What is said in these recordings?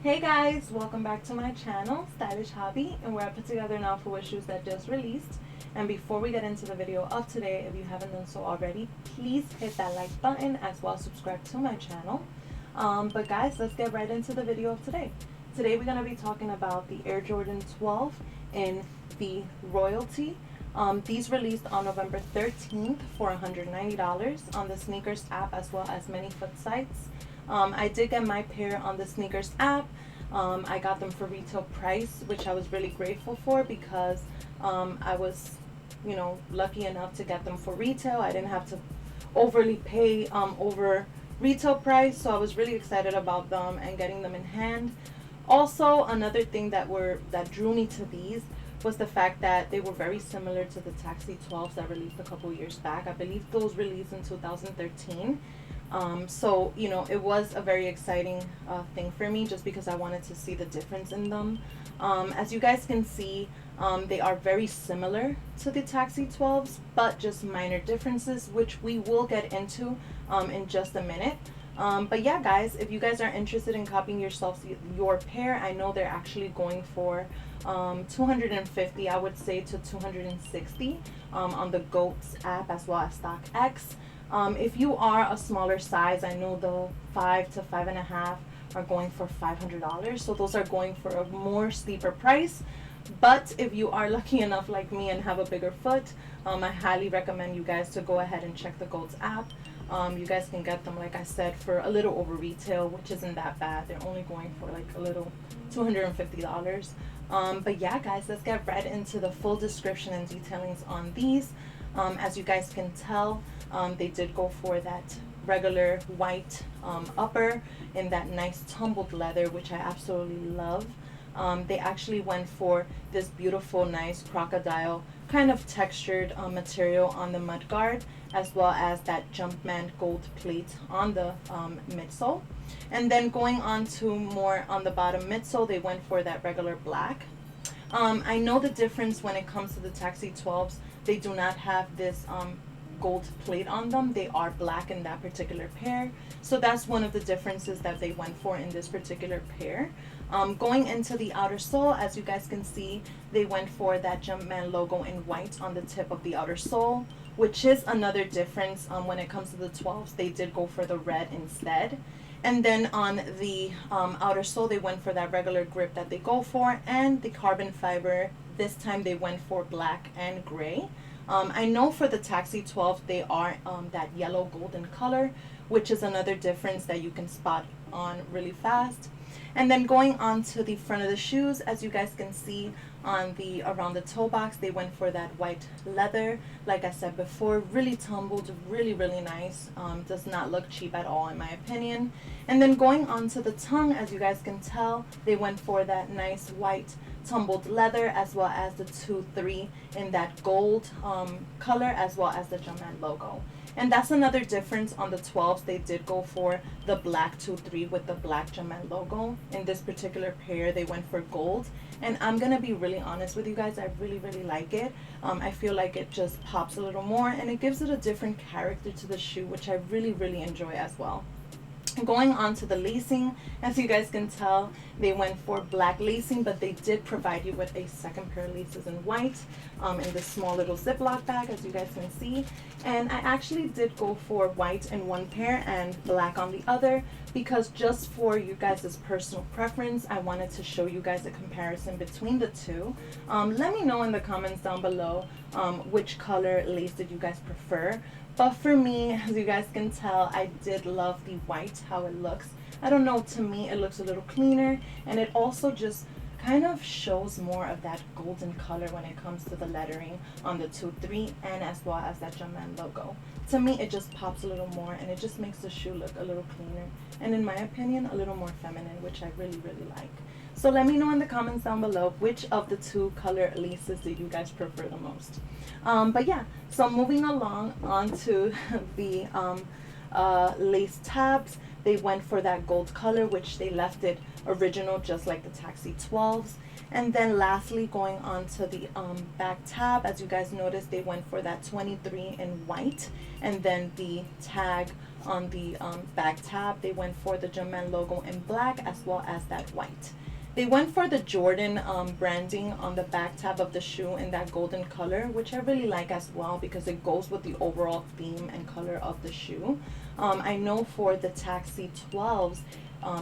Hey guys, welcome back to my channel, Stylish Hobby, and where I put together an outfit with shoes that just released. And before we get into the video of today, if you haven't done so already, please hit that like button as well as subscribe to my channel. But guys, let's get right into the video of today. Today we're going to be talking about the Air Jordan 12 in the Royalty. These released on November 13th for $190 on the Sneakers app as well as many foot sites. I did get my pair on the Sneakers app. I got them for retail price, which I was really grateful for because I was, lucky enough to get them for retail. I didn't have to overly pay over retail price, so I was really excited about them and getting them in hand. Also, another thing that drew me to these was the fact that they were very similar to the Taxi 12s that released a couple years back. I believe those released in 2013. So, it was a very exciting thing for me just because I wanted to see the difference in them. As you guys can see, they are very similar to the Taxi 12s, but just minor differences, which we will get into in just a minute. But yeah, guys, if you guys are interested in copying yourselves your pair, I know they're actually going for $250, I would say, to $260 on the GOATS app as well as StockX. If you are a smaller size, I know the 5 to 5.5 are going for $500, so those are going for a more steeper price. But if you are lucky enough like me and have a bigger foot, I highly recommend you guys to go ahead and check the GOATS app. You guys can get them, like I said, for a little over retail, which isn't that bad. They're only going for like a little $250. But yeah, guys, let's get right into the full description and detailings on these. As you guys can tell, they did go for that regular white upper in that nice tumbled leather, which I absolutely love. They actually went for this beautiful, nice crocodile kind of textured material on the mudguard, as well as that Jumpman gold plate on the midsole. And then going on to more on the bottom midsole, they went for that regular black. I know the difference when it comes to the Taxi 12s. They do not have this gold plate on them. They are black in that particular pair. So that's one of the differences that they went for in this particular pair. Going into the outer sole, as you guys can see, they went for that Jumpman logo in white on the tip of the outer sole, which is another difference when it comes to the 12s. They did go for the red instead. And then on the outer sole, they went for that regular grip that they go for, and the carbon fiber, this time they went for black and gray. I know for the Taxi 12, they are that yellow golden color, which is another difference that you can spot on really fast. And then going on to the front of the shoes, as you guys can see on the around the toe box, they went for that white leather. Like I said before, really tumbled, really nice. Does not look cheap at all in my opinion. And then going on to the tongue, as you guys can tell, they went for that nice white tumbled leather, as well as the 2-3 in that gold color, as well as the Jumpman logo. And that's another difference on the 12s. They did go for the black 2-3 with the black Jumpman logo. In this particular pair, they went for gold. And I'm going to be really honest with you guys, I really like it. I feel like it just pops a little more, and it gives it a different character to the shoe, which I really enjoy as well. Going on to the lacing, as you guys can tell, they went for black lacing, but they did provide you with a second pair of laces in white in this small little Ziploc bag, as you guys can see. And I actually did go for white in one pair and black on the other, because just for you guys' personal preference, I wanted to show you guys a comparison between the two. Let me know in the comments down below which color lace did you guys prefer. But for me, as you guys can tell, I did love the white, how it looks. I don't know, to me it looks a little cleaner, and it also just kind of shows more of that golden color when it comes to the lettering on the 2-3 and as well as that Jumpman logo. To me, it just pops a little more, and it just makes the shoe look a little cleaner, and in my opinion, a little more feminine, which I really like. So let me know in the comments down below which of the two color laces do you guys prefer the most. But yeah, so moving along onto the lace tabs, they went for that gold color, which they left it original just like the Taxi 12s. And then lastly, going on to the back tab, as you guys noticed, they went for that 23 in white. And then the tag on the back tab, they went for the Jumpman logo in black as well as that white. They went for the Jordan branding on the back tab of the shoe in that golden color, which I really like as well because it goes with the overall theme and color of the shoe. I know for the Taxi 12s,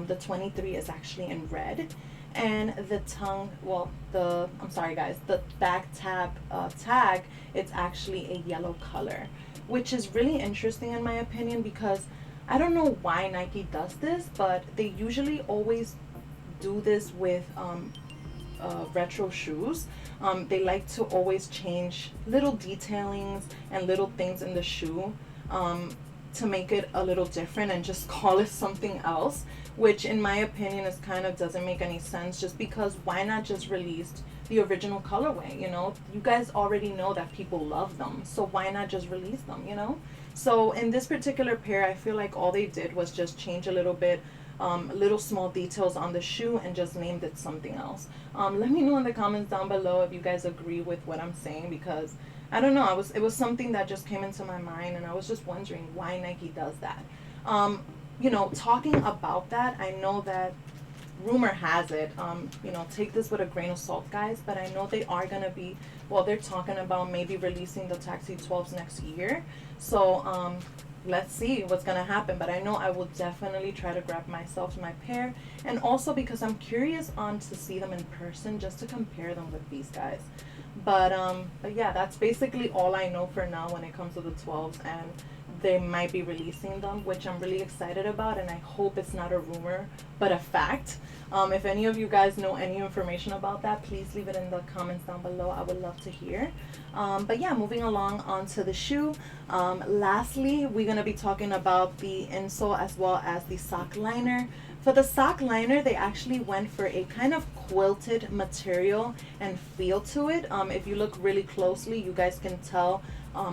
the 23 is actually in red. And the I'm sorry guys, the back tab tag, it's actually a yellow color, which is really interesting in my opinion because I don't know why Nike does this, but they usually always do this with retro shoes. They like to always change little detailings and little things in the shoe to make it a little different and just call it something else, which in my opinion is kind of doesn't make any sense, just because why not just release the original colorway? You know, you guys already know that people love them, so why not just release them, you know? So in this particular pair, I feel like all they did was just change a little bit, little small details on the shoe and just named it something else. Let me know in the comments down below if you guys agree with what I'm saying, because I don't know, it was something that just came into my mind and I was just wondering why Nike does that. You know, talking about that, I know that rumor has it, you know, take this with a grain of salt guys, but I know they are gonna be, well, they're talking about maybe releasing the Taxi 12s next year. So let's see what's gonna happen, but I know I will definitely try to grab myself my pair, and also because I'm curious on to see them in person just to compare them with these guys. But yeah, that's basically all I know for now when it comes to the 12s, and they might be releasing them, which I'm really excited about, and I hope it's not a rumor but a fact. If any of you guys know any information about that, please leave it in the comments down below. I would love to hear. But yeah, moving along onto the shoe. Lastly, we're going to be talking about the insole as well as the sock liner. For the sock liner, they actually went for a kind of quilted material and feel to it. If you look really closely, you guys can tell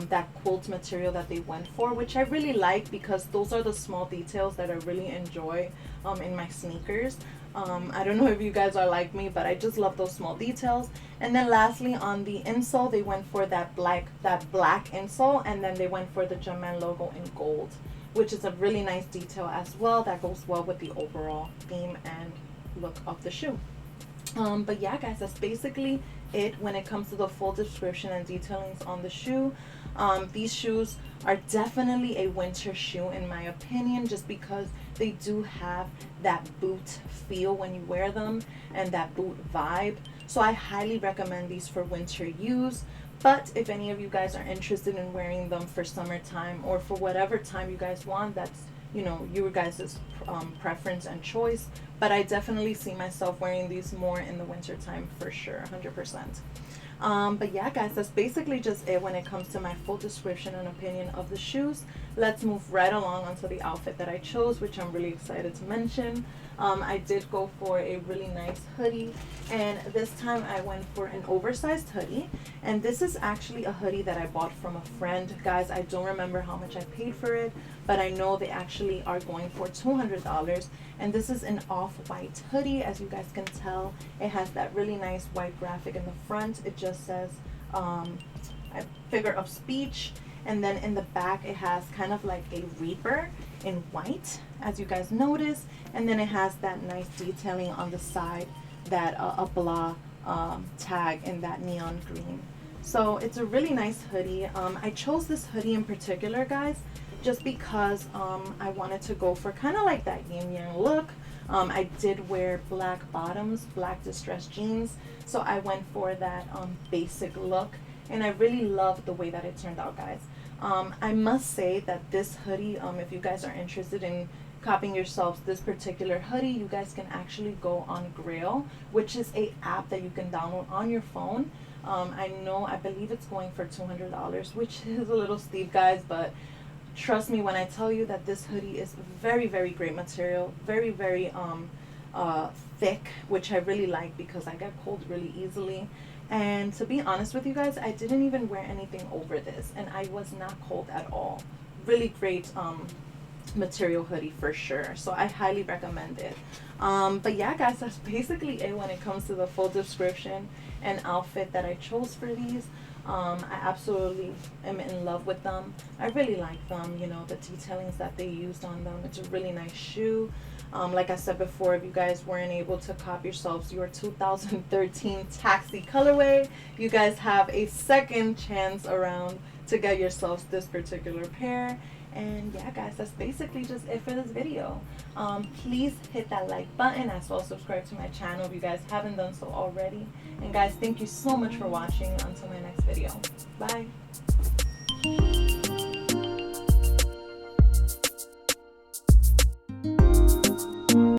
that quilt material that they went for, which I really like because those are the small details that I really enjoy in my sneakers. I don't know if you guys are like me, but I just love those small details. And then lastly, on the insole, they went for that black insole, and then they went for the Jumpman logo in gold, which is a really nice detail as well that goes well with the overall theme and look of the shoe. But yeah guys, that's basically it when it comes to the full description and detailings on the shoe. These shoes are definitely a winter shoe in my opinion, just because they do have that boot feel when you wear them and that boot vibe. So I highly recommend these for winter use. But if any of you guys are interested in wearing them for summertime or for whatever time you guys want, that's, you know, your guys' preference and choice. But I definitely see myself wearing these more in the winter time for sure, 100%. But yeah guys, that's basically just it when it comes to my full description and opinion of the shoes. Let's move right along onto the outfit that I chose, which I'm really excited to mention. I did go for a really nice hoodie, and this time I went for an oversized hoodie, and this is actually a hoodie that I bought from a friend. Guys, I don't remember how much I paid for it, but I know they actually are going for $200, and this is an off-white hoodie. As you guys can tell, it has that really nice white graphic in the front. It just says a figure of speech, and then in the back it has kind of like a reaper in white, as you guys notice, and then it has that nice detailing on the side, that a blah tag in that neon green. So it's a really nice hoodie. I chose this hoodie in particular guys just because I wanted to go for kind of like that yin yang look. I did wear black bottoms, black distressed jeans, so I went for that basic look, and I really love the way that it turned out guys. I must say that this hoodie, if you guys are interested in copying yourselves this particular hoodie, you guys can actually go on Grail, which is a app that you can download on your phone. I believe it's going for $200, which is a little steep guys, but trust me when I tell you that this hoodie is very, very great material, very, very thick, which I really like because I get cold really easily. And to be honest with you guys, I didn't even wear anything over this, and I was not cold at all. Really great material hoodie for sure. So I highly recommend it. But yeah, guys, that's basically it when it comes to the full description and outfit that I chose for these. I absolutely am in love with them. I really like them, you know, the detailings that they used on them. It's a really nice shoe. Like I said before, if you guys weren't able to cop yourselves your 2013 Taxi colorway, you guys have a second chance around to get yourselves this particular pair. And yeah, guys, that's basically just it for this video. Please hit that like button, as well as subscribe to my channel if you guys haven't done so already. And guys, thank you so much for watching. Until my next video, bye.